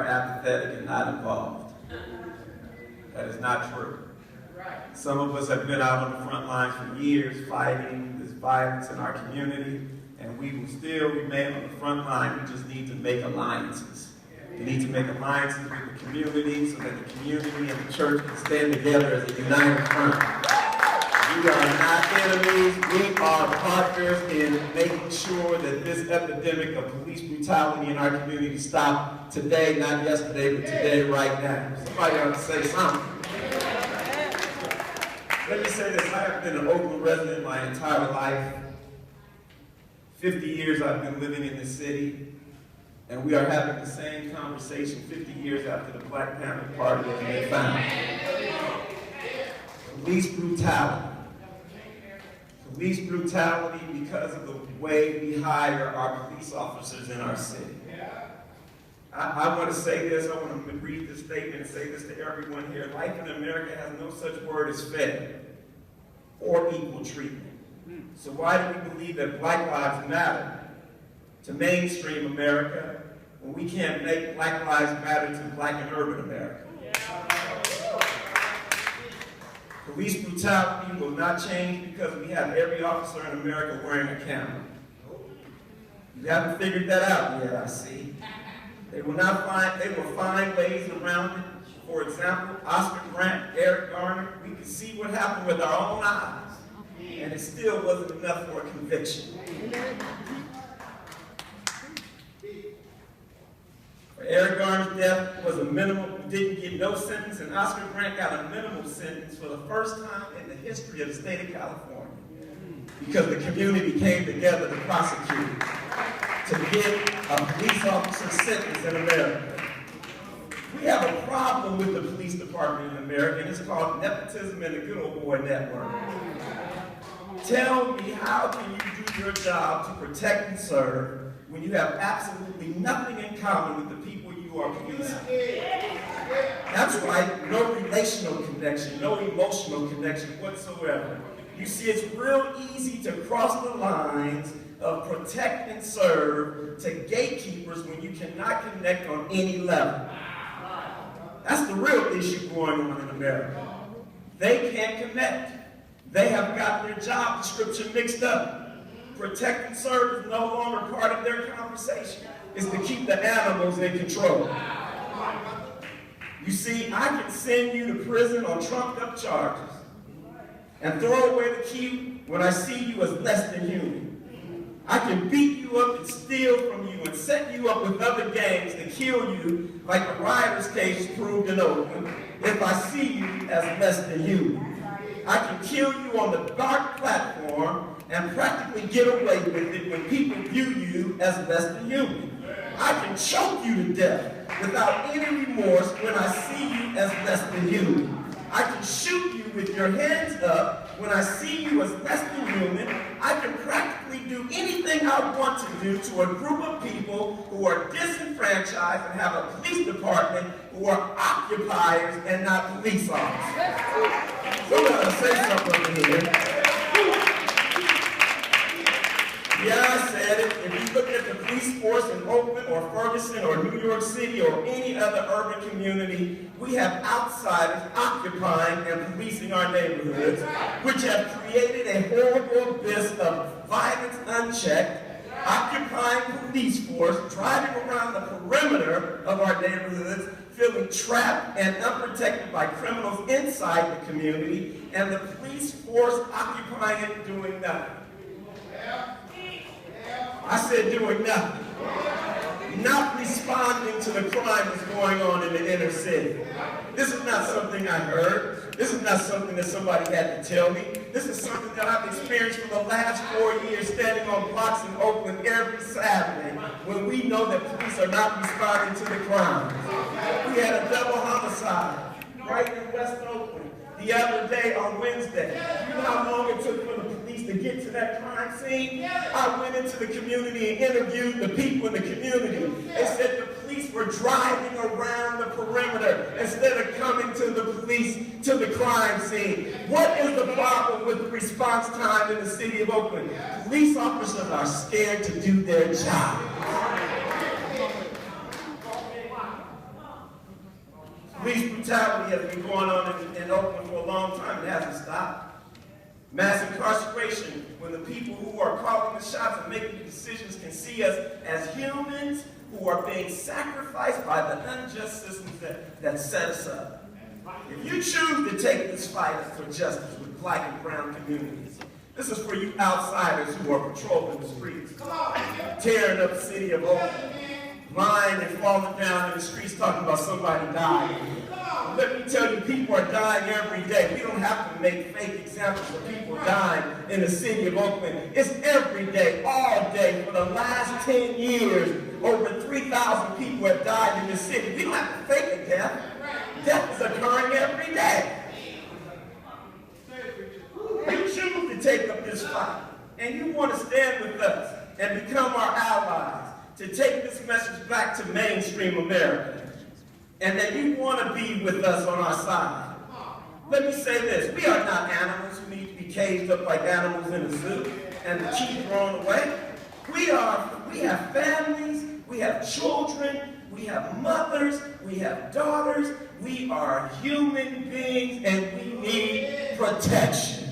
are apathetic and not involved. That is not true. Some of us have been out on the front lines for years fighting this violence in our community, and we will still remain on the front line. We just need to make alliances. We need to make alliances with the community so that the community and the church can stand together as a united front. We are not enemies. We are partners in making sure that this epidemic of police brutality in our community stops today, not yesterday, but today, right now. Somebody ought to say something. Let me say this, I have been an Oakland resident my entire life. 50 years I've been living in this city, and we are having the same conversation 50 years after the Black Panther Party has been found. Police brutality. Police brutality because of the way we hire our police officers in our city. I want to say this, I want to read this statement and say this to everyone here. Life in America has no such word as fair or equal treatment. So why do we believe that Black lives matter to mainstream America when we can't make Black lives matter to Black and urban America? Police brutality will not change because we have every officer in America wearing a camera. You haven't figured that out yet, I see. They will find ways around it. For example, Oscar Grant, Eric Garner, we could see what happened with our own eyes, and it still wasn't enough for a conviction. For Eric Garner's death was a minimal, didn't get no sentence, and Oscar Grant got a minimal sentence for the first time in the history of the state of California, because the community came together to prosecute, to get a police officer sentenced in America. We have a problem with the police department in America, and it's called nepotism and the good old boy network. Tell me, how can you do your job to protect and serve when you have absolutely nothing in common with the people you are policing? That's right, no relational connection, no emotional connection whatsoever. You see, it's real easy to cross the lines of protect and serve to gatekeepers when you cannot connect on any level. That's the real issue going on in America. They can't connect. They have got their job description mixed up. Protect and serve is no longer part of their conversation. It's to keep the animals in control. You see, I can send you to prison on trumped up charges and throw away the key when I see you as less than human. I can beat you up and steal from you and set you up with other gangs to kill you like the rioters case proved in Oakland if I see you as less than human. I can kill you on the dark platform and practically get away with it when people view you as less than human. I can choke you to death without any remorse when I see you as less than human. I can shoot you with your hands up when I see you as less than human. I can practically do anything I want to do to a group of people who are disenfranchised and have a police department who are occupiers and not police officers. Somebody say something over here. Yeah, I said it. If you look at the police force in Oakland or Ferguson or New York City or any other urban community, we have outsiders occupying and policing our neighborhoods, which have created a horrible abyss of violence unchecked, occupying police force, driving around the perimeter of our neighborhoods, feeling trapped and unprotected by criminals inside the community, and the police force occupying it doing nothing. I said doing nothing. Not responding to the crime that's going on in the inner city. This is not something I heard. This is not something that somebody had to tell me. This is something that I've experienced for the last 4 years, standing on blocks in Oakland every Saturday when we know that police are not responding to the crime. We had a double homicide right in West Oakland the other day on Wednesday. You know how long it took for the police to get to that crime scene? I went into the community and interviewed the people in the community. They said the police were driving around the perimeter instead of coming to the crime scene. What is the problem with the response time in the city of Oakland? Police officers are scared to do their job. Police brutality has been going on in Oakland for a long time. It hasn't stopped. Mass incarceration, when the people who are calling the shots and making the decisions can see us as humans who are being sacrificed by the unjust systems that set us up. If you choose to take this fight for justice with black and brown communities, this is for you outsiders who are patrolling the streets, tearing up the city of Oakland, lying and falling down in the streets talking about somebody dying. Let me tell you, people are dying every day. We don't have to make fake examples of people dying in the city of Oakland. It's every day, all day. For the last 10 years, over 3,000 people have died in the city. We don't have to fake a death. Death is occurring every day. You choose to take up this fight, and you want to stand with us and become our allies to take this message back to mainstream America. And that you want to be with us on our side. Let me say this. We are not animals who need to be caged up like animals in a zoo and the teeth thrown away. We have families, we have children, we have mothers, we have daughters. We are human beings and we need protection.